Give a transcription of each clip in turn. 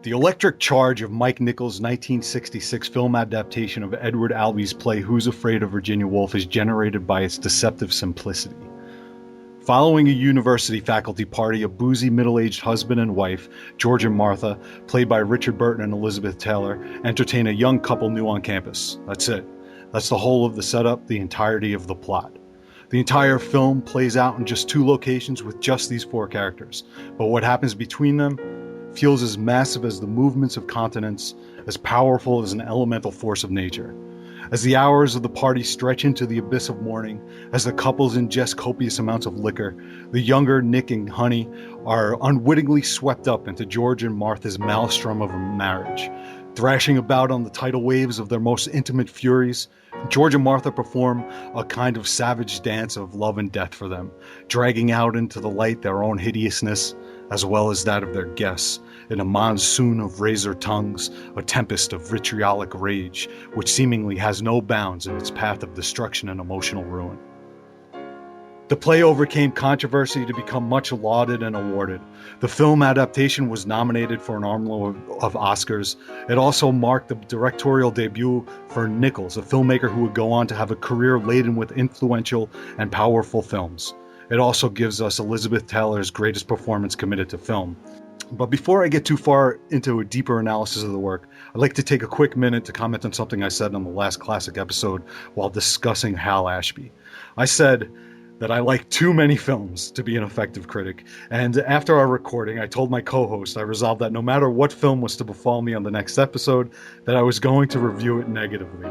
The electric charge of Mike Nichols' 1966 film adaptation of Edward Albee's play Who's Afraid of Virginia Woolf is generated by its deceptive simplicity. Following a university faculty party, a boozy middle-aged husband and wife, George and Martha, played by Richard Burton and Elizabeth Taylor, entertain a young couple new on campus. That's it. That's the whole of the setup, the entirety of the plot. The entire film plays out in just 2 locations with just these 4 characters, but what happens between them feels as massive as the movements of continents, as powerful as an elemental force of nature. As the hours of the party stretch into the abyss of morning, as the couples ingest copious amounts of liquor, the younger Nick and Honey are unwittingly swept up into George and Martha's maelstrom of a marriage. Thrashing about on the tidal waves of their most intimate furies, George and Martha perform a kind of savage dance of love and death for them, dragging out into the light their own hideousness, as well as that of their guests, in a monsoon of razor tongues, a tempest of vitriolic rage, which seemingly has no bounds in its path of destruction and emotional ruin. The play overcame controversy to become much lauded and awarded. The film adaptation was nominated for an armload of Oscars. It also marked the directorial debut for Nichols, a filmmaker who would go on to have a career laden with influential and powerful films. It also gives us Elizabeth Taylor's greatest performance committed to film. But before I get too far into a deeper analysis of the work, I'd like to take a quick minute to comment on something I said on the last classic episode while discussing Hal Ashby. I said that I like too many films to be an effective critic, and after our recording, I told my co-host I resolved that no matter what film was to befall me on the next episode, that I was going to review it negatively.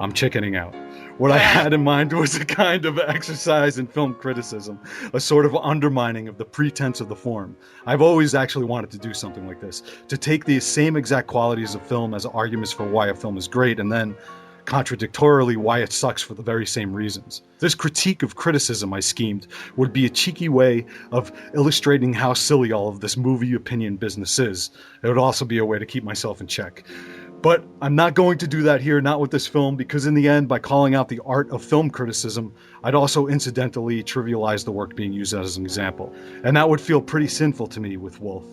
I'm chickening out. What I had in mind was a kind of exercise in film criticism, a sort of undermining of the pretense of the form. I've always actually wanted to do something like this, to take the same exact qualities of film as arguments for why a film is great, and then contradictorily why it sucks for the very same reasons. This critique of criticism I schemed would be a cheeky way of illustrating how silly all of this movie opinion business is. It would also be a way to keep myself in check. But I'm not going to do that here, not with this film, because in the end, by calling out the art of film criticism, I'd also incidentally trivialize the work being used as an example. And that would feel pretty sinful to me with Woolf.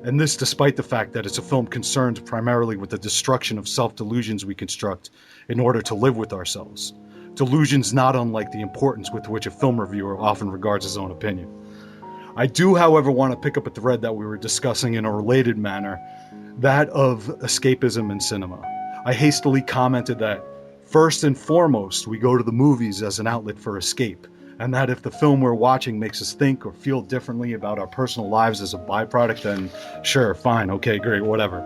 And this despite the fact that it's a film concerned primarily with the destruction of self-delusions we construct in order to live with ourselves. Delusions not unlike the importance with which a film reviewer often regards his own opinion. I do, however, want to pick up a thread that we were discussing in a related manner, that of escapism in cinema. I hastily commented that, first and foremost, we go to the movies as an outlet for escape, and that if the film we're watching makes us think or feel differently about our personal lives as a byproduct, then sure, fine, okay, great, whatever.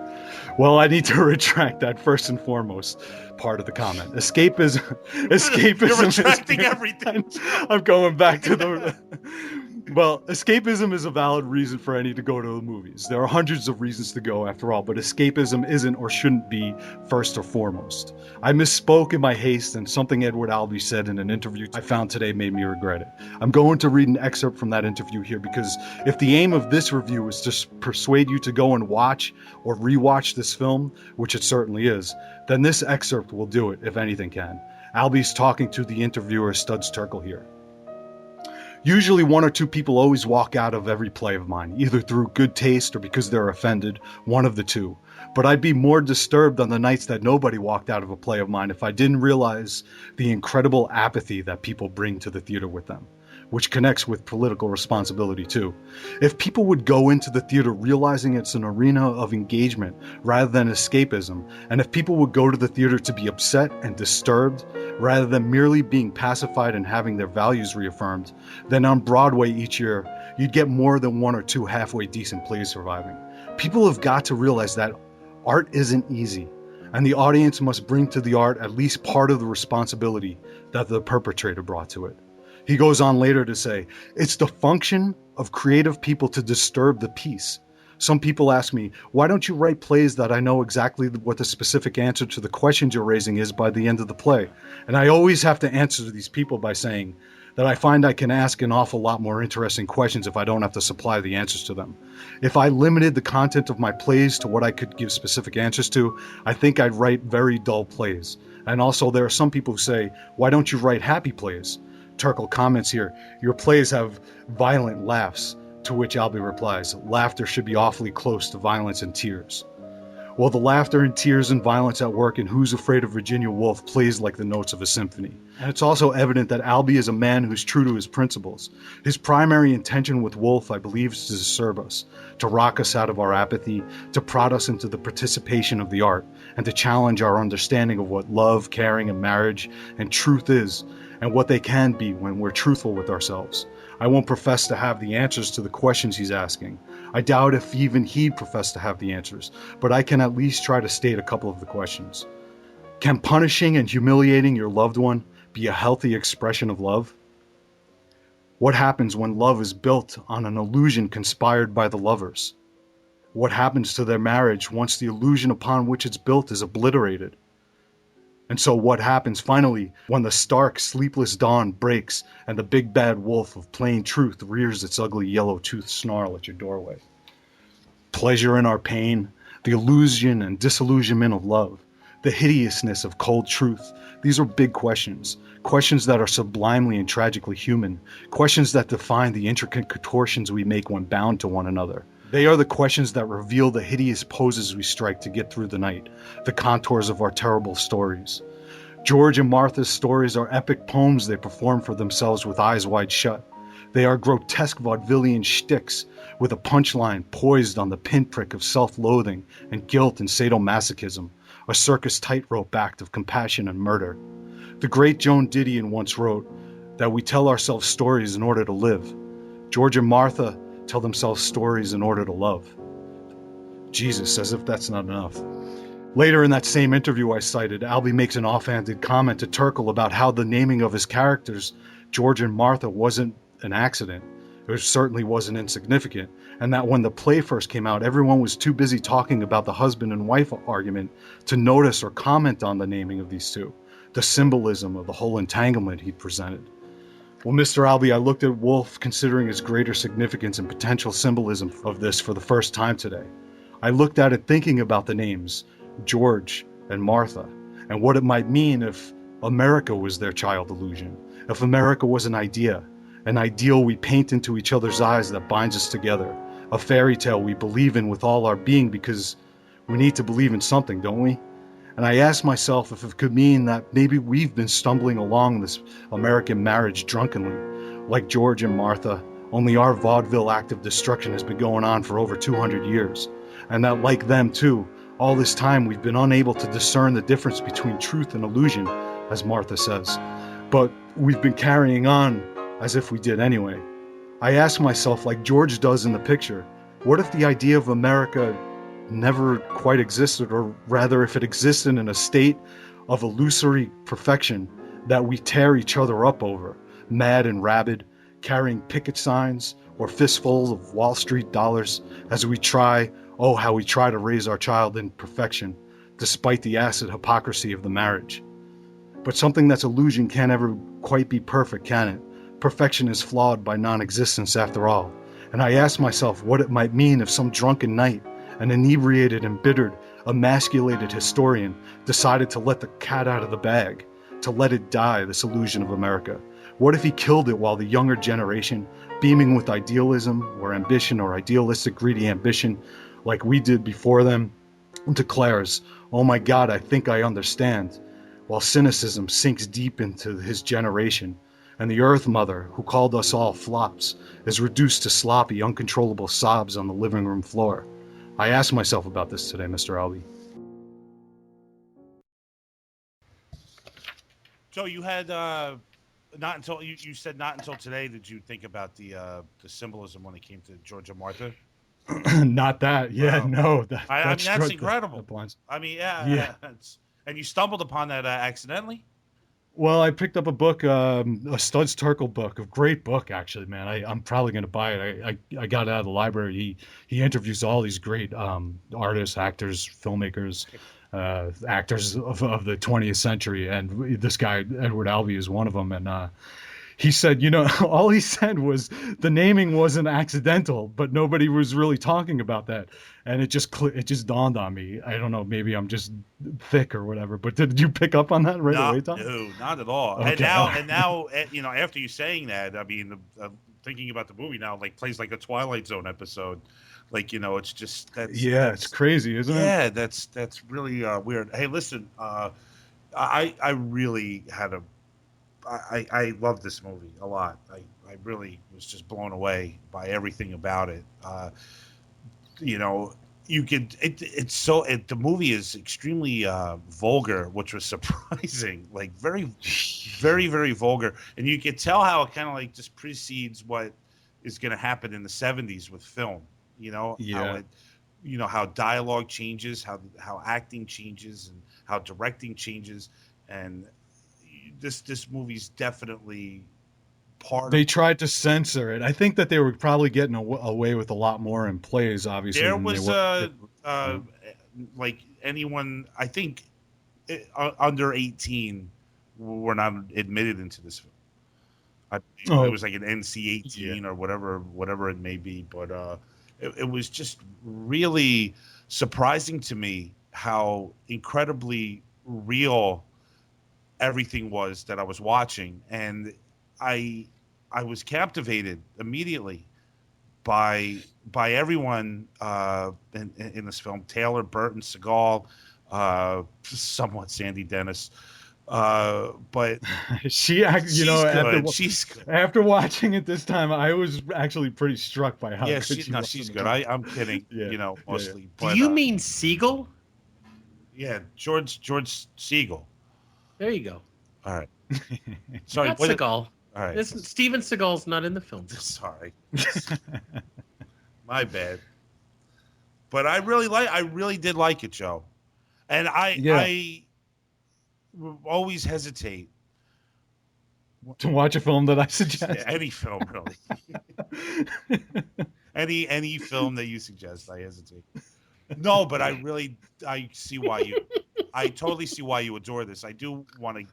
Well, I need to retract that first and foremost part of the comment. Escapism You're retracting everything. I'm going back to the... Well, escapism is a valid reason for any to go to the movies. There are hundreds of reasons to go after all, but escapism isn't or shouldn't be first or foremost. I misspoke in my haste, and something Edward Albee said in an interview I found today made me regret it. I'm going to read an excerpt from that interview here because if the aim of this review is to persuade you to go and watch or rewatch this film, which it certainly is, then this excerpt will do it, if anything can. Albee's talking to the interviewer Studs Terkel here. Usually 1 or 2 people always walk out of every play of mine, either through good taste or because they're offended, one of the two. But I'd be more disturbed on the nights that nobody walked out of a play of mine if I didn't realize the incredible apathy that people bring to the theater with them, which connects with political responsibility too. If people would go into the theater realizing it's an arena of engagement rather than escapism, and if people would go to the theater to be upset and disturbed rather than merely being pacified and having their values reaffirmed, then on Broadway each year, you'd get more than 1 or 2 halfway decent plays surviving. People have got to realize that art isn't easy, and the audience must bring to the art at least part of the responsibility that the perpetrator brought to it. He goes on later to say, it's the function of creative people to disturb the piece. Some people ask me, why don't you write plays that I know exactly what the specific answer to the questions you're raising is by the end of the play? And I always have to answer to these people by saying that I find I can ask an awful lot more interesting questions if I don't have to supply the answers to them. If I limited the content of my plays to what I could give specific answers to, I think I'd write very dull plays. And also there are some people who say, why don't you write happy plays? Terkel comments here, your plays have violent laughs, to which Albee replies, laughter should be awfully close to violence and tears. while the laughter and tears and violence at work in Who's Afraid of Virginia Woolf plays like the notes of a symphony. And it's also evident that Albee is a man who's true to his principles. His primary intention with Woolf, I believe, is to serve us, to rock us out of our apathy, to prod us into the participation of the art, and to challenge our understanding of what love, caring, and marriage and truth is, and what they can be when we're truthful with ourselves. I won't profess to have the answers to the questions he's asking. I doubt if even he'd profess to have the answers, but I can at least try to state a couple of the questions. Can punishing and humiliating your loved one be a healthy expression of love? What happens when love is built on an illusion conspired by the lovers? What happens to their marriage once the illusion upon which it's built is obliterated? And so what happens finally when the stark, sleepless dawn breaks and the big bad wolf of plain truth rears its ugly yellow-toothed snarl at your doorway? Pleasure in our pain, the illusion and disillusionment of love, the hideousness of cold truth. These are big questions, questions that are sublimely and tragically human, questions that define the intricate contortions we make when bound to one another. They are the questions that reveal the hideous poses we strike to get through the night, the contours of our terrible stories. George and Martha's stories are epic poems they perform for themselves with eyes wide shut. They are grotesque vaudevillian shticks with a punchline poised on the pinprick of self-loathing and guilt and sadomasochism, a circus tightrope act of compassion and murder. The great Joan Didion once wrote that we tell ourselves stories in order to live. George and Martha tell themselves stories in order to love. Jesus, as if that's not enough. Later in that same interview I cited, Albee makes an offhanded comment to Turkle about how the naming of his characters, George and Martha, wasn't an accident. It certainly wasn't insignificant, and that when the play first came out, everyone was too busy talking about the husband and wife argument to notice or comment on the naming of these two, the symbolism of the whole entanglement he'd presented. Well, Mr. Albee, I looked at Woolf considering his greater significance and potential symbolism of this for the first time today. I looked at it thinking about the names, George and Martha, and what it might mean if America was their child illusion, if America was an idea, an ideal we paint into each other's eyes that binds us together, a fairy tale we believe in with all our being because we need to believe in something, don't we? And I asked myself if it could mean that maybe we've been stumbling along this American marriage drunkenly, like George and Martha, only our vaudeville act of destruction has been going on for over 200 years. And that, like them too, all this time we've been unable to discern the difference between truth and illusion, as Martha says. But we've been carrying on as if we did anyway. I asked myself, like George does in the picture, what if the idea of America never quite existed, or rather if it existed in a state of illusory perfection that we tear each other up over, mad and rabid, carrying picket signs or fistfuls of Wall Street dollars as we try, oh how we try to raise our child in perfection, despite the acid hypocrisy of the marriage. But something that's illusion can't ever quite be perfect, can it? Perfection is flawed by non-existence after all. And I asked myself what it might mean if some drunken night an inebriated, embittered, emasculated historian decided to let the cat out of the bag, to let it die, this illusion of America. What if he killed it while the younger generation, beaming with idealism or ambition or idealistic greedy ambition like we did before them, declares, "Oh my God, I think I understand," while cynicism sinks deep into his generation, and the Earth Mother, who called us all flops, is reduced to sloppy, uncontrollable sobs on the living room floor. I asked myself about this today, Mr. Albee. So you had not until you said not until today did you think about the symbolism when it came to George and Martha? Not that, yeah, Wow. no. I mean that's incredible. The I mean, yeah, yeah. and you stumbled upon that accidentally. Well, I picked up a book, a Studs Terkel book, a great book, actually, man. I'm probably going to buy it. I got it out of the library. He interviews all these great artists, actors, filmmakers, actors of the 20th century. And this guy, Edward Albee, is one of them. And he said, all he said was the naming wasn't accidental, but nobody was really talking about that. And it just dawned on me. I don't know, maybe I'm just thick or whatever, but did you pick up on that right away, Tom? No, not at all. Okay. And now, after you saying that, I mean, thinking about the movie now, like plays like a Twilight Zone episode. Like, it's just Yeah, it's crazy, isn't it? yeah, that's really weird. Hey, listen, I really had a I loved this movie a lot. I really was just blown away by everything about it. You know, you could the movie is extremely vulgar, which was surprising. Like very, very, very vulgar, and you could tell how it kind of like just precedes what is going to happen in the '70s with film. How Yeah. it, how dialogue changes, how acting changes, and how directing changes, and this movie's definitely part of. They tried to censor it. I think that they were probably getting away with a lot more in plays, obviously, There than they was were. uh like anyone, I think, under 18 were not admitted into this film. I believe it Oh, was like an yeah. NC-18 or whatever it may be, but it was just really surprising to me how incredibly real everything was that I was watching, and I I was captivated immediately by everyone in this film: Taylor, Burton, Seagal, somewhat Sandy Dennis, but she's good. She's good. after watching it this time, I was actually pretty struck by how Yeah, good she was in she's the good. movie. I'm kidding, Yeah, yeah, yeah. mostly, Do but you mean Siegel? yeah, George Siegel. There you go. All right, sorry. Not Seagal. All right, Steven Seagal's not in the film. sorry, my bad. But I really did like it, Joe, and Yeah, I always hesitate. to watch a film that I suggest. Any film, really. Any film that you suggest, I hesitate. No, but I see why I totally see why you adore this. I do want to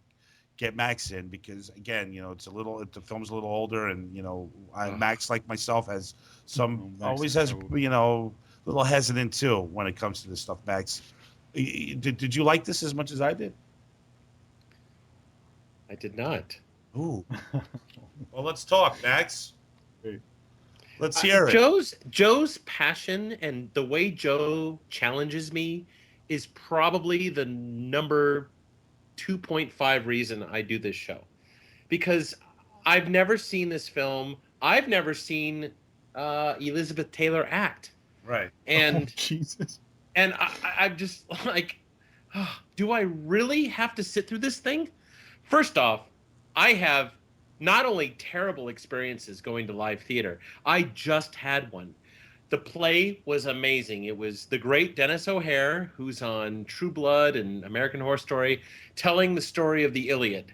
get Max in because, again, the film's a little older, and Max, like myself, has Max always is has so- a little hesitant too when it comes to this stuff. Max, did you like this as much as I did? I did not. Ooh. Well, let's talk, Max. Hey. Let's hear it. Joe's passion and the way Joe challenges me is probably the number 2.5 reason I do this show. Because I've never seen this film. I've never seen Elizabeth Taylor act. Right. And Jesus. and I'm just like, do I really have to sit through this thing? First off, I have not only terrible experiences going to live theater, I just had one. The play was amazing. It was the great Dennis O'Hare, who's on True Blood and American Horror Story, telling the story of the Iliad.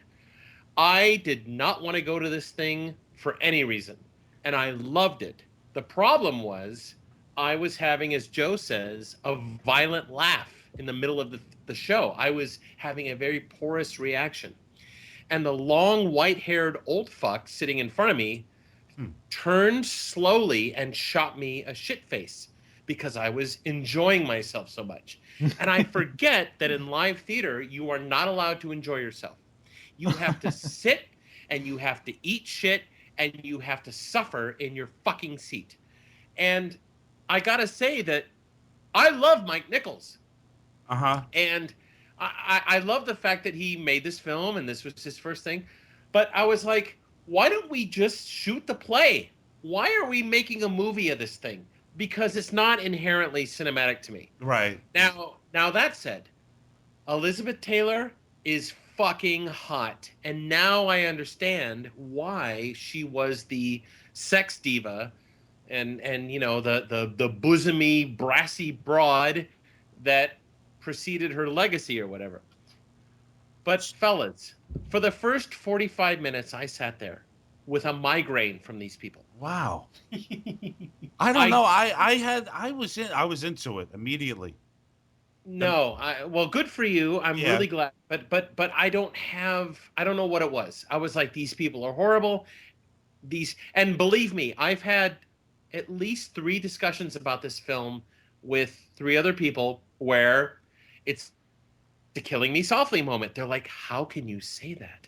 I did not want to go to this thing for any reason, and I loved it. The problem was I was having, as Joe says, a violent laugh in the middle of the show. I was having a very porous reaction. And the long white-haired old fuck sitting in front of me turned slowly and shot me a shit face because I was enjoying myself so much. And I forget that in live theater, you are not allowed to enjoy yourself. You have to sit and you have to eat shit and you have to suffer in your fucking seat. And I gotta say that I love Mike Nichols. Uh-huh. And I love the fact that he made this film and this was his first thing. But I was like, why don't we just shoot the play? Why are we making a movie of this thing? Because it's not inherently cinematic to me. Right. Now that said, Elizabeth Taylor is fucking hot. And now I understand why she was the sex diva and the bosomy, brassy broad that preceded her legacy or whatever. But fellas, for the first 45 minutes, I sat there with a migraine from these people. Wow. I don't know. I was into it immediately. No, well, good for you. I'm Yeah. really glad. But I don't know what it was. I was like, these people are horrible. And believe me, I've had at least 3 discussions about this film with 3 other people where it's the killing me softly moment. They're like, how can you say that?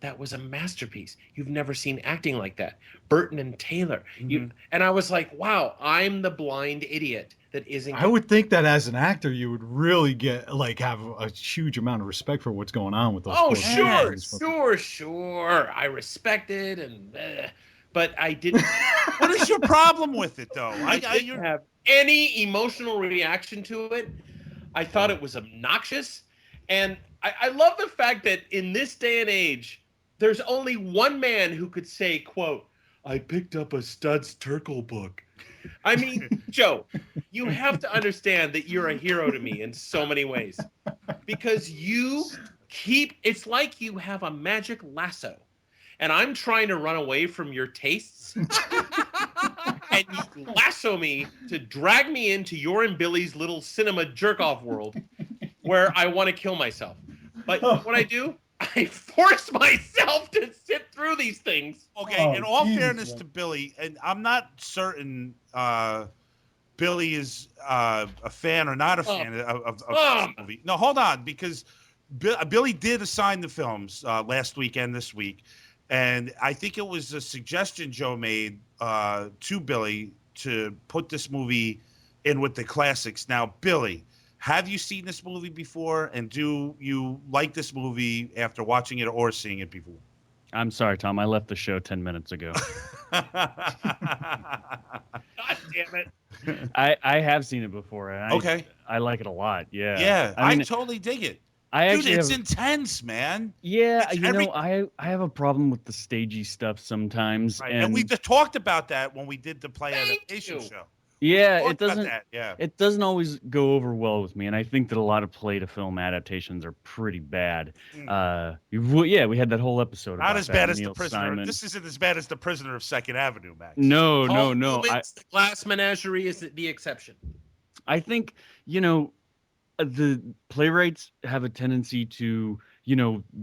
that was a masterpiece. You've never seen acting like that. Burton and Taylor. Mm-hmm. And I was like, wow, I'm the blind idiot that isn't. I would think that as an actor, you would really have a huge amount of respect for what's going on with those. Oh, sure. sure. I respect it, but I didn't. What is your problem with it, though? I didn't have any emotional reaction to it. I thought it was obnoxious. And I love the fact that in this day and age, there's only one man who could say, quote, I picked up a Studs Terkel book. I mean, Joe, you have to understand that you're a hero to me in so many ways. Because it's like you have a magic lasso. And I'm trying to run away from your tastes. And you lasso me to drag me into your and Billy's little cinema jerk-off world where I want to kill myself. But what I do, I force myself to sit through these things. Okay, in all fairness to Billy, and I'm not certain Billy is a fan or not a fan of this movie. No, hold on, because Billy did assign the films last week and this week. And I think it was a suggestion Joe made to Billy to put this movie in with the classics. Now, Billy, have you seen this movie before? And do you like this movie after watching it or seeing it before? I'm sorry, Tom. I left the show 10 minutes ago. God damn it. I have seen it before. And Okay. I like it a lot. Yeah. Yeah, I mean, I totally dig it. Dude, it's intense, man. Yeah, I have a problem with the stagey stuff sometimes. Right. And we just talked about that when we did the play adaptation show. Yeah, it doesn't always go over well with me, and I think that a lot of play to film adaptations are pretty bad. We had that whole episode about not as bad as Neil The Prisoner. Simon. This isn't as bad as The Prisoner of Second Avenue, Max. No. The Glass Menagerie is the exception. I think, the playwrights have a tendency to,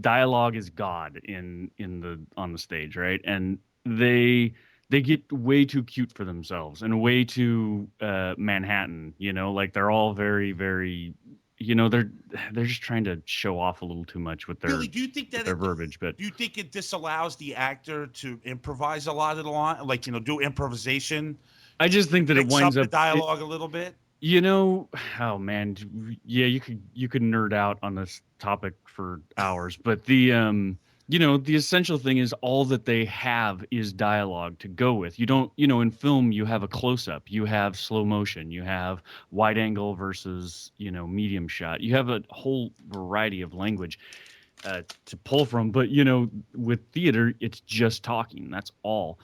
dialogue is God on the stage, right? And they get way too cute for themselves and way too Manhattan, like they're all very, very, they're just trying to show off a little too much with their, Really, do you think that their verbiage. But do you think it disallows the actor to improvise a lot of the line, like, do improvisation? I just think that it winds up the dialogue a little bit. Oh man, yeah, you could nerd out on this topic for hours, but the essential thing is all that they have is dialogue to go with. You don't, in film you have a close up, you have slow motion, you have wide angle versus, medium shot. You have a whole variety of language to pull from, but with theater it's just talking. That's all.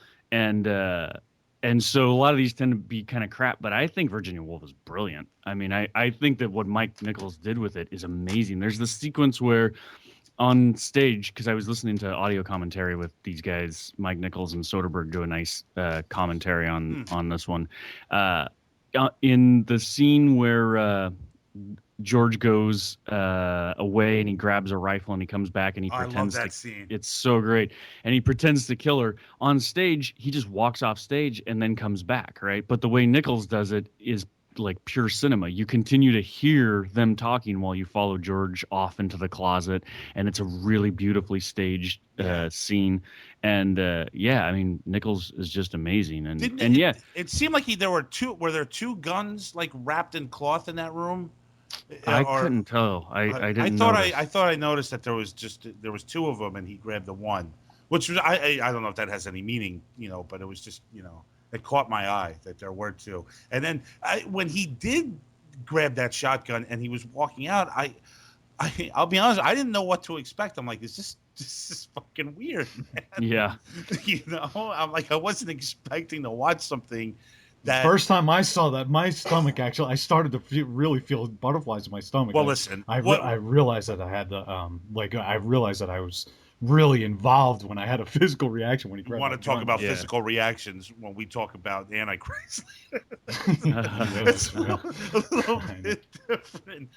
And so a lot of these tend to be kind of crap, but I think Virginia Woolf is brilliant. I mean, I think that what Mike Nichols did with it is amazing. There's this sequence where on stage, because I was listening to audio commentary with these guys, Mike Nichols and Soderbergh do a nice commentary on this one. In the scene where George goes away and he grabs a rifle and he comes back and he pretends I love that scene. It's so great. And he pretends to kill her. On stage, he just walks off stage and then comes back, right? But the way Nichols does it is like pure cinema. You continue to hear them talking while you follow George off into the closet, and it's a really beautifully staged scene. And I mean, Nichols is just amazing. It seemed like were there two guns like wrapped in cloth in that room? I couldn't tell. I didn't. I thought I noticed that there was two of them, and he grabbed the one, which was I don't know if that has any meaning, but it was just it caught my eye that there were two. And then when he did grab that shotgun and he was walking out, I'll be honest, I didn't know what to expect. I'm like, this is fucking weird, man. Yeah, I'm like, I wasn't expecting to watch something. The first time I saw that, my stomach I started to really feel butterflies in my stomach. Well, listen, I realized that I had the I realized that I was really involved when I had a physical reaction when he grabbed. Want to talk about physical reactions when we talk about Antichrist? It's a little bit different,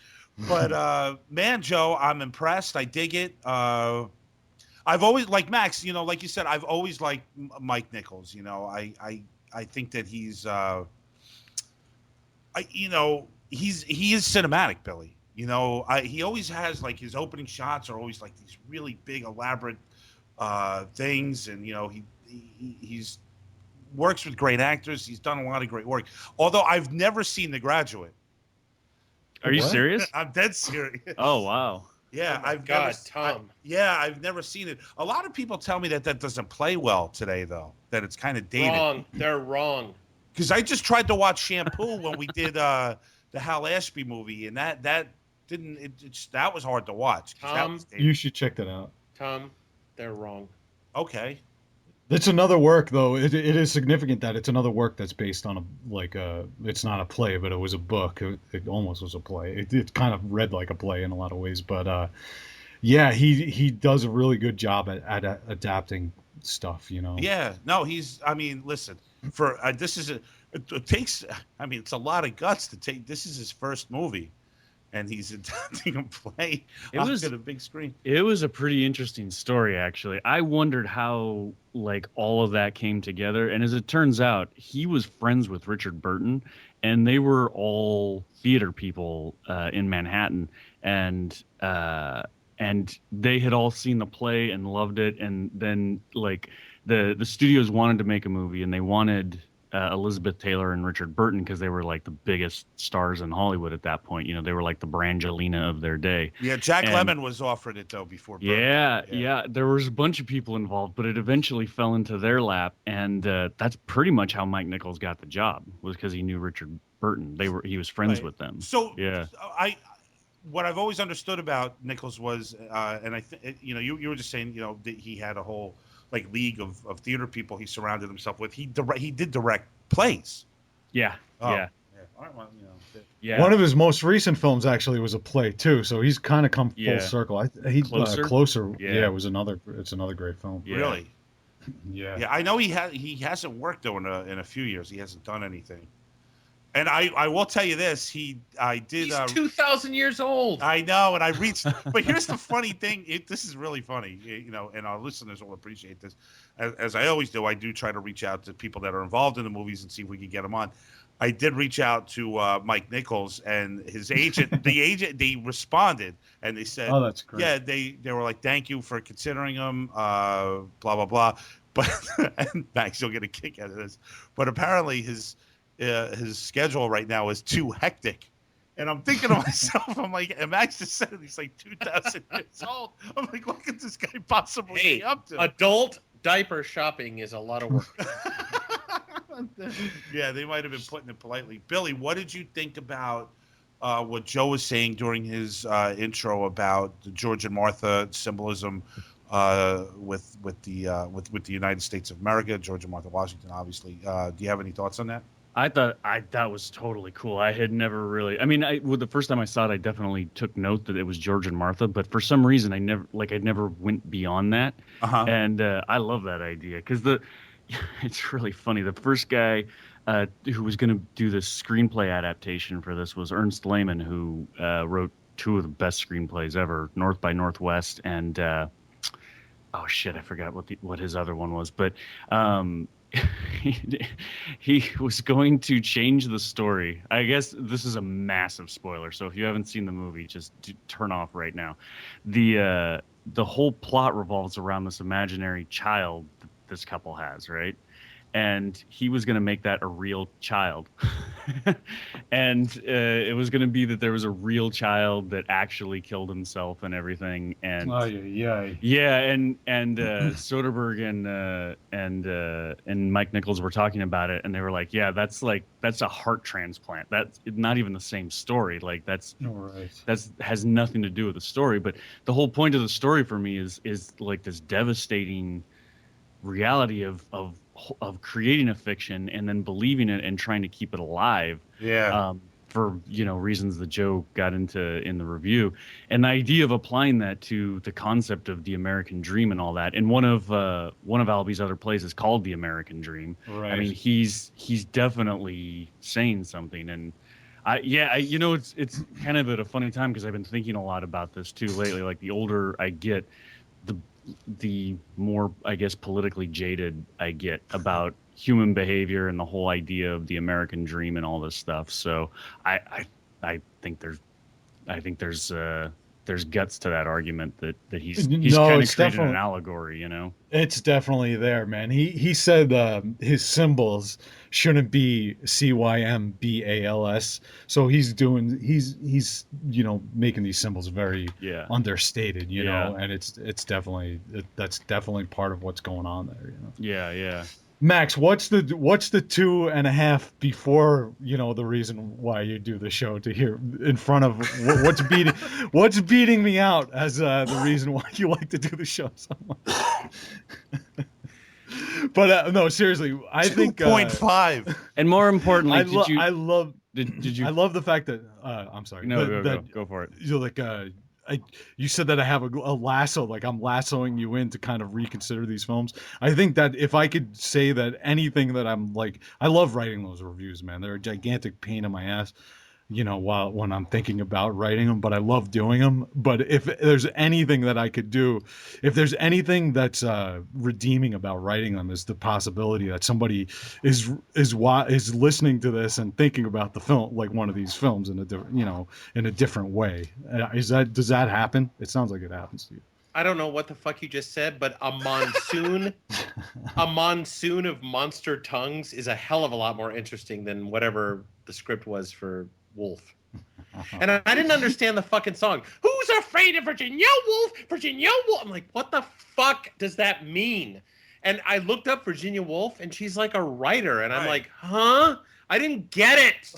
but man, Joe, I'm impressed. I dig it. I've always liked Max. Like you said, I've always liked Mike Nichols. I think that he is cinematic, Billy. He always has like his opening shots are always like these really big, elaborate things, and he's works with great actors. He's done a lot of great work. Although I've never seen The Graduate. Are you What? serious? I'm dead serious. Oh wow. Yeah, Oh my God, Tom. I've never seen it. A lot of people tell me that doesn't play well today, though. That it's kind of dated. Wrong. They're wrong. Because I just tried to watch Shampoo when we did the Hal Ashby movie, and that didn't. That was hard to watch. Tom, You should check that out. Tom, they're wrong. Okay. It's another work, though. It is significant that it's another work that's based on it's not a play, but it was a book. It almost was a play. It kind of read like a play in a lot of ways, but yeah, he does a really good job at adapting stuff. Yeah. No, he's. I mean, listen. For this is it takes. I mean, it's a lot of guts to take. This is his first movie, and he's adapting a play onto the big screen. It was a pretty interesting story, actually. I wondered how all of that came together, and as it turns out, he was friends with Richard Burton, and they were all theater people in Manhattan, and they had all seen the play and loved it, and then the studios wanted to make a movie, and they wanted Elizabeth Taylor and Richard Burton because they were the biggest stars in Hollywood at that point. They were the Brangelina of their day. Yeah, Jack Lemmon was offered it though before Burton. Yeah. There was a bunch of people involved, but it eventually fell into their lap, and that's pretty much how Mike Nichols got the job, was because he knew Richard Burton. He was friends with them. So yeah, what I've always understood about Nichols was, and I think you were just saying that he had a whole league of theater people he surrounded himself with. He did direct plays. Yeah. Oh, yeah. All right, well, Yeah. One of his most recent films actually was a play too, so he's kind of come full circle. Closer. Yeah, it was another. It's another great film. Yeah. Really. Yeah. Yeah, I know he hasn't worked though in a few years. He hasn't done anything. And I will tell you this, he's 2,000 years old. I know, and I reached. But here's the funny thing. This is really funny, and our listeners will appreciate this. As I always do, I do try to reach out to people that are involved in the movies and see if we can get them on. I did reach out to Mike Nichols and his agent. They responded and they said, "Oh, that's great." Yeah, they were like, "Thank you for considering him." Blah blah blah. But and Max, you'll get a kick out of this. But apparently his schedule right now is too hectic. And I'm thinking to myself, I'm like, and Max just said he's 2,000 years old. I'm like, what could this guy possibly be up to? Adult diaper shopping is a lot of work. Yeah, they might have been putting it politely. Billy, what did you think about what Joe was saying during his intro about the George and Martha symbolism with the United States of America, George and Martha Washington, obviously? Do you have any thoughts on that? I thought that was totally cool. I had never really. I mean, the first time I saw it, I definitely took note that it was George and Martha. But for some reason, I never went beyond that. Uh-huh. And I love that idea because it's really funny. The first guy who was going to do the screenplay adaptation for this was Ernst Lehman, who wrote two of the best screenplays ever, North by Northwest and oh shit, I forgot what his other one was, but. He was going to change the story. I guess this is a massive spoiler, so if you haven't seen the movie, just turn off right now. The whole plot revolves around this imaginary child that this couple has, right? And he was going to make that a real child. And it was going to be that there was a real child that actually killed himself and everything. And yeah, and Soderbergh and Mike Nichols were talking about it, and they were like, yeah, that's a heart transplant. That's not even the same story. That's has nothing to do with the story. But the whole point of the story for me is this devastating reality of creating a fiction and then believing it and trying to keep it alive. Yeah. For reasons that Joe got into in the review, and the idea of applying that to the concept of the American dream and all that. And one of Albie's other plays is called The American Dream. Right. I mean, he's definitely saying something. And it's kind of at a funny time because I've been thinking a lot about this too lately. Like the older I get, the more, I guess, politically jaded I get about human behavior and the whole idea of the American dream and all this stuff. So I think there's there's guts to that argument that he's No, kind of it's created an definitely allegory, you know. it's definitely there, man. He said his symbols shouldn't be CYMBALS. So he's making these symbols very Yeah. understated, you Yeah. know, and it's definitely that's definitely part of what's going on there, you know. Yeah, yeah. Max, what's the 2.5 before the reason why you do the show to hear in front of what's beating me out as the reason why you like to do the show so much. But no, seriously, I think 2.5. And more importantly, I love did you I love the fact that I'm sorry. No, that go for it. you're like you said that I have a lasso, like I'm lassoing you in to kind of reconsider these films. I think that if I could say that anything that I'm like, I love writing those reviews, man. They're a gigantic pain in my ass, when I'm thinking about writing them, but I love doing them. But if there's anything that I could do, if there's anything that's redeeming about writing them, is the possibility that somebody is listening to this and thinking about the film, like one of these films, in a different, in a different way. Does that happen? It sounds like it happens to you. I don't know what the fuck you just said, but a monsoon of monster tongues is a hell of a lot more interesting than whatever the script was for Woolf. And I didn't understand the fucking song. Who's afraid of Virginia Woolf? Virginia Woolf. I'm like, what the fuck does that mean? And I looked up Virginia Woolf, and she's like a writer, and I'm like, huh? I didn't get it.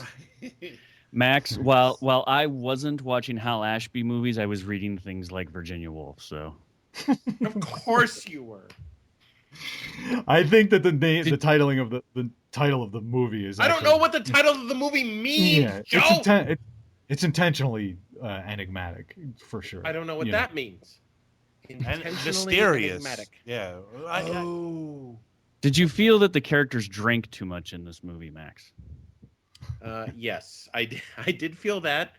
Max, while I wasn't watching Hal Ashby movies, I was reading things like Virginia Woolf. So, of course you were. I think that the titling of the title of the movie is. I don't know what the title of the movie means, Joe. It's intentionally enigmatic for sure. I don't know what that means. Intentionally mysterious. Enigmatic. Yeah. Did you feel that the characters drank too much in this movie, Max? Yes, I did feel that,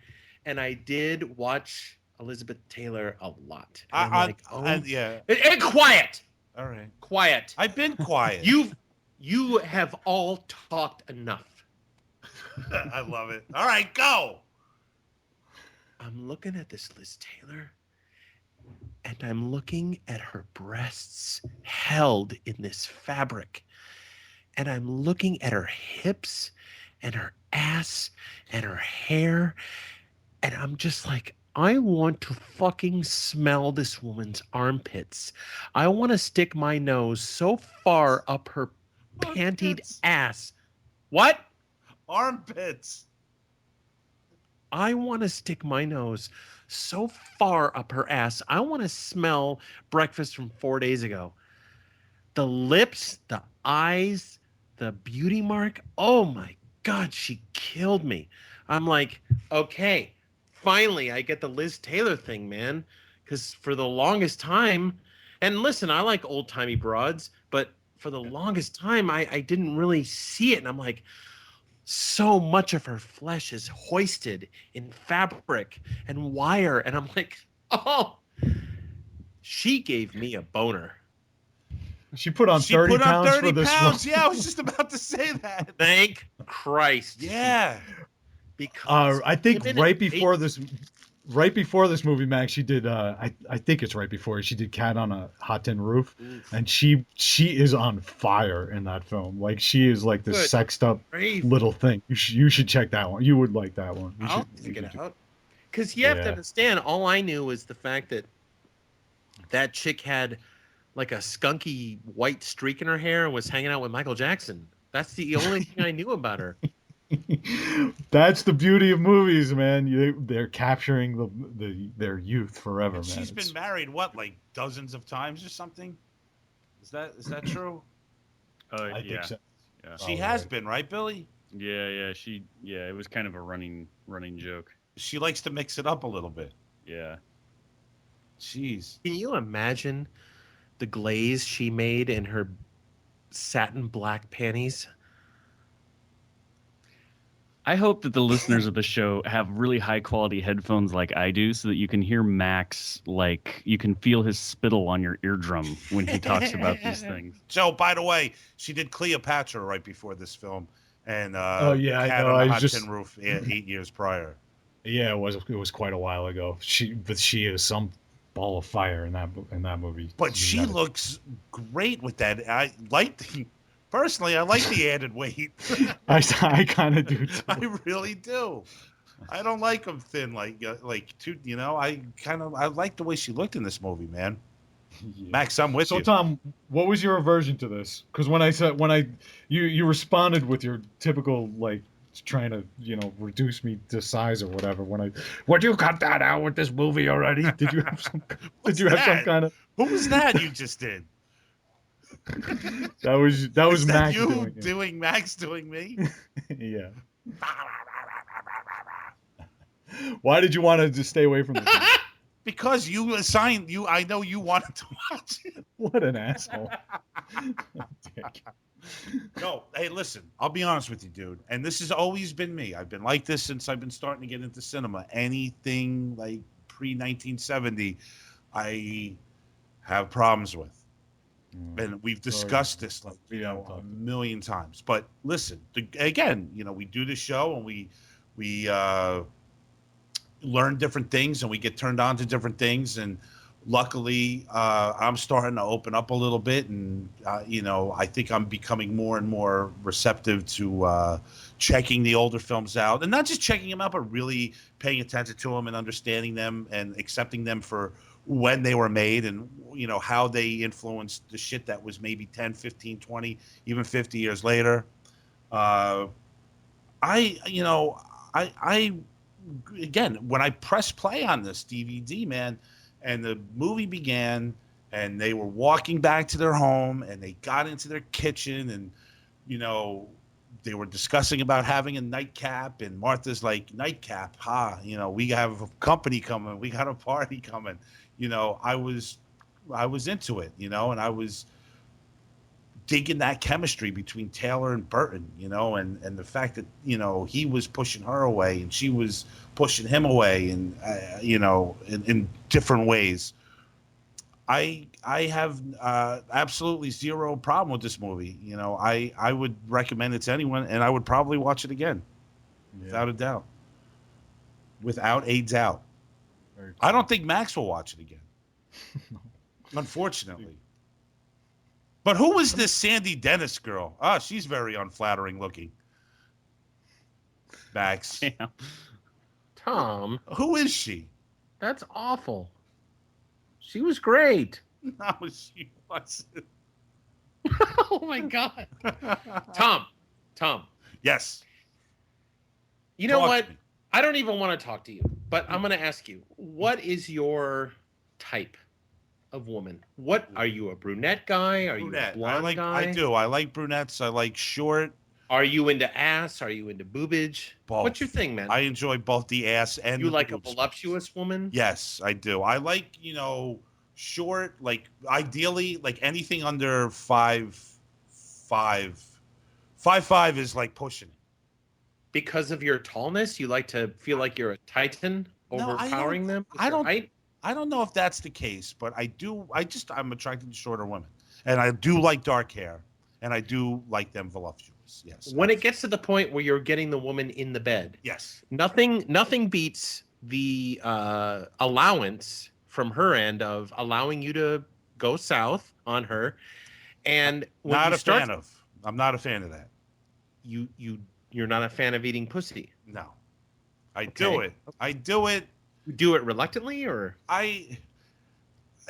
and I did watch Elizabeth Taylor a lot. Yeah. And quiet. All right. Quiet. I've been quiet. You have all talked enough. I love it. All right, go. I'm looking at this Liz Taylor, and I'm looking at her breasts held in this fabric, and I'm looking at her hips and her ass and her hair, and I'm just like, I want to fucking smell this woman's armpits. I want to stick my nose so far up her pantied ass. What? Armpits. I want to stick my nose so far up her ass. I want to smell breakfast from 4 days ago. The lips, the eyes, the beauty mark. Oh my God, she killed me. I'm like, okay, finally I get the Liz Taylor thing, man. Because for the longest time, and listen, I like old-timey broads, but for the longest time, I didn't really see it. And I'm like, so much of her flesh is hoisted in fabric and wire. And I'm like, oh, she gave me a boner. She put on 30 pounds for this one. Yeah, I was just about to say that. Thank Christ. Yeah. Because I think right before this movie, Max, she did I think it's right before she did Cat on a Hot Tin Roof. Oof. And she is on fire in that film. Like, she is like this sexed up little thing. You should check that one. You would like that one. I'll check it out. Because you have to understand, all I knew was the fact that chick had like a skunky white streak in her hair and was hanging out with Michael Jackson. That's the only thing I knew about her. That's the beauty of movies, man. They're capturing their youth forever, man. She's been married like dozens of times or something. Is that true? I think so. Yeah. She has been, right, Billy? Yeah. It was kind of a running joke. She likes to mix it up a little bit. Yeah. Jeez. Can you imagine the glaze she made in her satin black panties? I hope that the listeners of the show have really high quality headphones like I do, so that you can hear Max, like you can feel his spittle on your eardrum when he talks about these things. So, by the way, she did Cleopatra right before this film, and I know. I was Hot just Tin Roof 8 years prior. Yeah, it was quite a while ago. She is some ball of fire in that movie. But she looks great with that. Personally, I like the added weight. I kind of do too. I really do. I don't like them thin, too. I like the way she looked in this movie, man. Yeah. Max, I'm with So you. Tom, what was your aversion to this? Because you responded with your typical like trying to reduce me to size or whatever. Would you cut that out with this movie already? Did you have some? Did you have some kind of? Who was that you just did? That was Is that Max you doing Max doing me? it. Yeah. Why did you want to just stay away from this? Because I know you wanted to watch it. What an asshole. Dick. No, hey, listen, I'll be honest with you, dude. And this has always been me. I've been like this since I've been starting to get into cinema. Anything like pre-1970, I have problems with. And we've discussed this a million times. But listen, again, we do this show and we learn different things and we get turned on to different things. And luckily, I'm starting to open up a little bit. And, I think I'm becoming more and more receptive to checking the older films out. And not just checking them out, but really paying attention to them and understanding them and accepting them for when they were made and, how they influenced the shit that was maybe 10, 15, 20, even 50 years later. Again, when I pressed play on this DVD, man, and the movie began and they were walking back to their home and they got into their kitchen and, they were discussing about having a nightcap and Martha's like, nightcap, we have a company coming. We got a party coming. I was into it, and I was digging that chemistry between Taylor and Burton, and the fact that, he was pushing her away and she was pushing him away and, in different ways. I have absolutely zero problem with this movie. I would recommend it to anyone and I would probably watch it again. Yeah. Without a doubt. Without a doubt. I don't think Max will watch it again. Unfortunately. But who was this Sandy Dennis girl? She's very unflattering looking. Max. Yeah. Tom. Who is she? That's awful. She was great. No, she wasn't. Oh my God. Tom. Yes. You know what? I don't even want to talk to you, but I'm going to ask you, what is your type of woman? What are you, a brunette guy? Are brunette. You a blonde guy? I do. I like brunettes. I like short. Are you into ass? Are you into boobage? Both. What's your thing, man? I enjoy both the ass and you the like boobs. A voluptuous woman? Yes, I do. I like, short, like ideally like anything under 5'5". 5'5" is like pushing it. Because of your tallness, you like to feel like you're a titan overpowering them? I don't know if that's the case, but I'm attracted to shorter women. And I do like dark hair. And I do like them voluptuous. Yes. When it gets to the point where you're getting the woman in the bed. Yes. Nothing beats the allowance from her end of allowing you to go south on her. And when I'm not a fan of that. You're not a fan of eating pussy. No. I do it. You do it reluctly, or I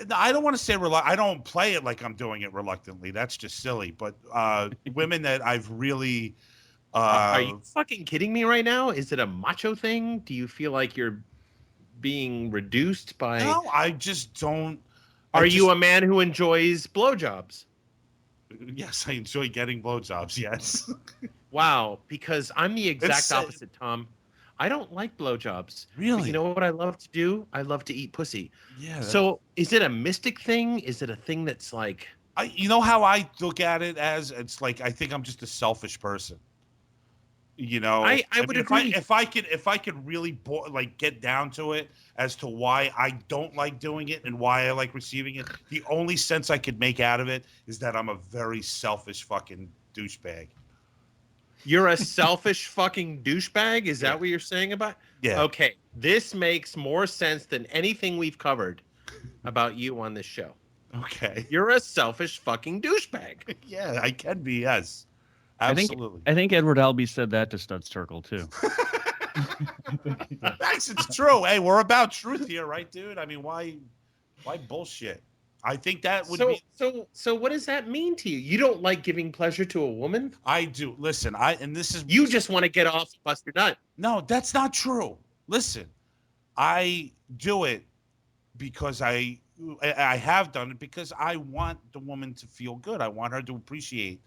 don't want to say I don't play it like I'm doing it reluctantly. That's just silly. But women that I've really are you fucking kidding me right now? Is it a macho thing? Do you feel like you're being reduced by? No, I just don't. Are you a man who enjoys blowjobs? Yes, I enjoy getting blowjobs. Yes. Wow, because I'm the exact opposite, Tom. I don't like blowjobs. Really? But you know what I love to do? I love to eat pussy. Yeah. So is it a mystic thing? Is it a thing that's like? You know how I look at it as? It's like I think I'm just a selfish person. I would agree. If I could really get down to it as to why I don't like doing it and why I like receiving it, the only sense I could make out of it is that I'm a very selfish fucking douchebag. You're a selfish fucking douchebag? Is that what you're saying about? Yeah. Okay, this makes more sense than anything we've covered about you on this show. Okay. You're a selfish fucking douchebag. Yeah, I can be. Yes, absolutely. I think Edward Albee said that to Stud Circle too. Max, it's true. Hey, we're about truth here, right, dude? I mean, why bullshit? I think that would be. So what does that mean to you? You don't like giving pleasure to a woman? I do. Listen, this is. You just want to get off and bust your nut. No, that's not true. Listen, I do it because I have done it because I want the woman to feel good. I want her to appreciate,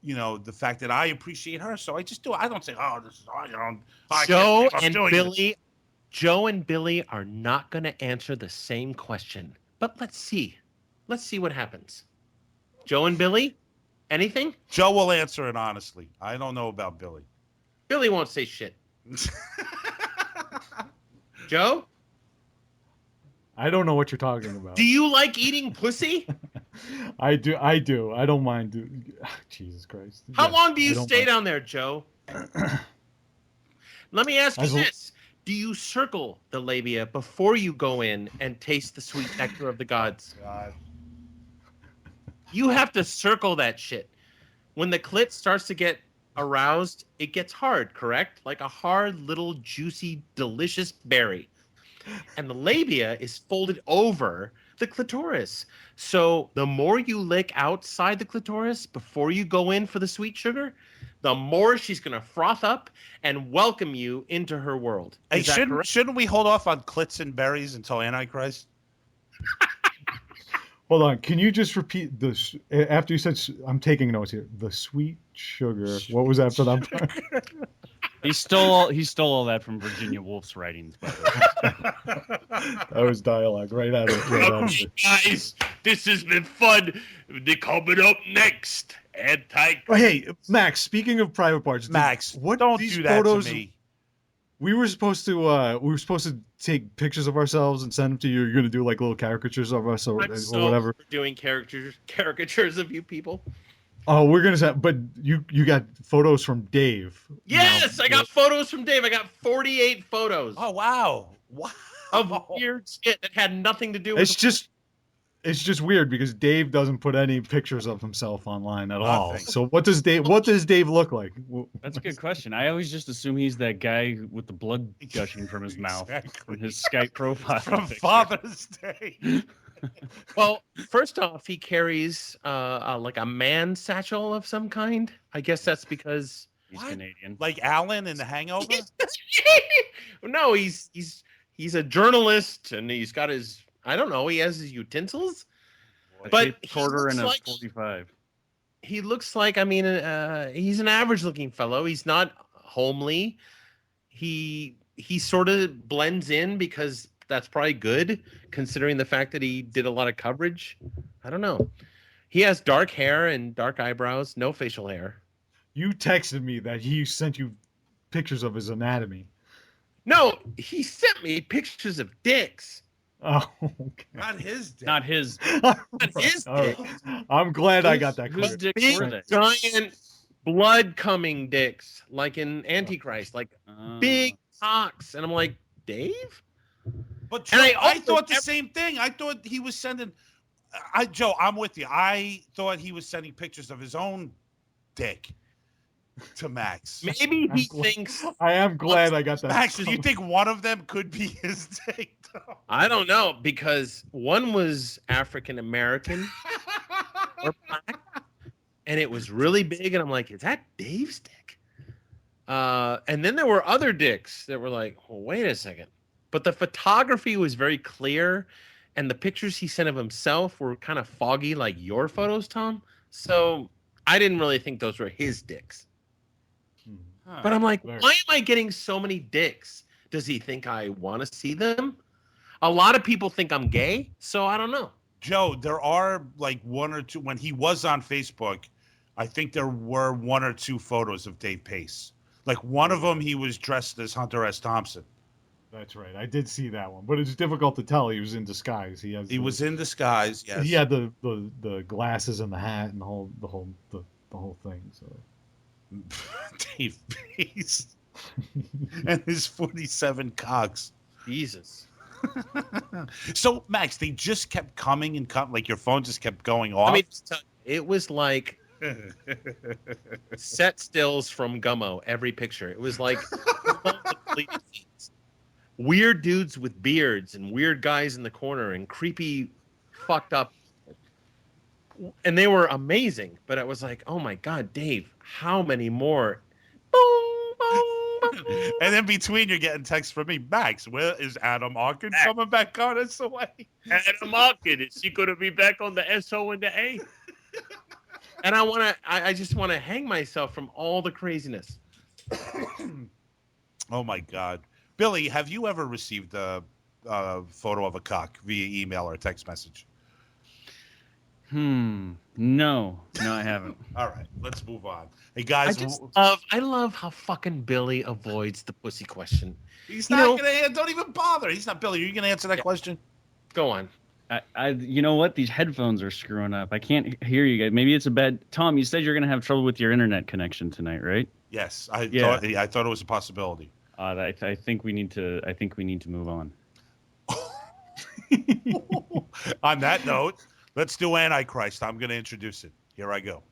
the fact that I appreciate her. So I just do it. I don't say, oh, this is, Joe and Billy are not going to answer the same question. But let's see. Let's see what happens. Joe and Billy, anything? Joe will answer it honestly. I don't know about Billy. Billy won't say shit. Joe? I don't know what you're talking about. Do you like eating pussy? I do. I don't mind. Jesus Christ. How long do you stay down there, Joe? Let me ask you this. Do you circle the labia before you go in and taste the sweet nectar of the gods? God. You have to circle that shit. When the clit starts to get aroused, it gets hard, correct? Like a hard, little, juicy, delicious berry. And the labia is folded over the clitoris. So the more you lick outside the clitoris before you go in for the sweet sugar, the more she's going to froth up and welcome you into her world. Hey, shouldn't we hold off on clits and berries until Antichrist? Hold on. Can you just repeat this after you said? I'm taking notes here. The sweet sugar. What was after that? He stole all that from Virginia Woolf's writings, by the way. That was dialogue right out of it. Guys, this has been fun. They're coming up next. Oh, hey, Max. Speaking of private parts, Max, what don't these do that photos, to me. We were supposed to take pictures of ourselves and send them to you. You're gonna do like little caricatures of us or whatever. Doing caricatures of you people. Oh, we're gonna send, but you got photos from Dave. Yes, I got photos from Dave. I got 48 photos. Oh wow, of weird shit that had nothing to do with. It's just weird because Dave doesn't put any pictures of himself online at all. So what does Dave look like? That's a good question. I always just assume he's that guy with the blood gushing from his mouth from his Skype profile from Father's Day. Well, first off, he carries like a man satchel of some kind. I guess that's because he's Canadian, like Alan in The Hangover. No, he's a journalist and he's got his. I don't know. He has his utensils, but quarter and a 45. He looks like. I mean, he's an average-looking fellow. He's not homely. He sort of blends in because that's probably good, considering the fact that he did a lot of coverage. I don't know. He has dark hair and dark eyebrows, no facial hair. You texted me that he sent you pictures of his anatomy. No, he sent me pictures of dicks. Oh, okay. Not his dick. Not his dick. I'm glad I got that. Whose dicks were they? Giant blood coming dicks, like in Antichrist, like big cocks. And I'm like, Dave? But Joe, I thought the same thing. I thought he was sending. Joe, I'm with you. I thought he was sending pictures of his own dick to Max. Maybe he thinks. I am glad I got that. Max, do you think one of them could be his dick? I don't know, because one was African American or black, and it was really big, and I'm like, is that Dave's dick? And then there were other dicks that were like, well, wait a second. But the photography was very clear, and the pictures he sent of himself were kind of foggy, like your photos, Tom. So I didn't really think those were his dicks. But I'm like, why am I getting so many dicks? Does he think I want to see them? A lot of people think I'm gay, so I don't know. Joe, there are like one or two. When he was on Facebook, I think there were one or two photos of Dave Pace. Like one of them, he was dressed as Hunter S. Thompson. That's right. I did see that one, but it's difficult to tell. He was in disguise. He was in disguise. Yes. He had the glasses and the hat and the whole thing. So Dave Pace and his 47 cocks. Jesus. So, Max, they just kept coming and coming. Like your phone just kept going off. I mean, it was like set stills from Gummo. Every picture. It was like weird dudes with beards and weird guys in the corner and creepy, fucked up. And they were amazing. But it was like, oh my God, Dave, how many more? Boom, boom, boom. And in between, you're getting texts from me. Max, where is Adam Arkin coming back on us away? Adam Arkin, is he going to be back on the SO and the A? And I just want to hang myself from all the craziness. Oh my God. Billy, have you ever received a photo of a cock via email or text message? No, I haven't. All right, let's move on. Hey guys, I love how fucking Billy avoids the pussy question. He's not gonna. Don't even bother. He's not Billy. Are you gonna answer that question? Go on. You know what? These headphones are screwing up. I can't hear you guys. Maybe it's a bad. Tom, you said you're gonna have trouble with your internet connection tonight, right? Yes, I thought it was a possibility. I think we need to. I think we need to move on. On that note, let's do Antichrist. I'm going to introduce it. Here I go.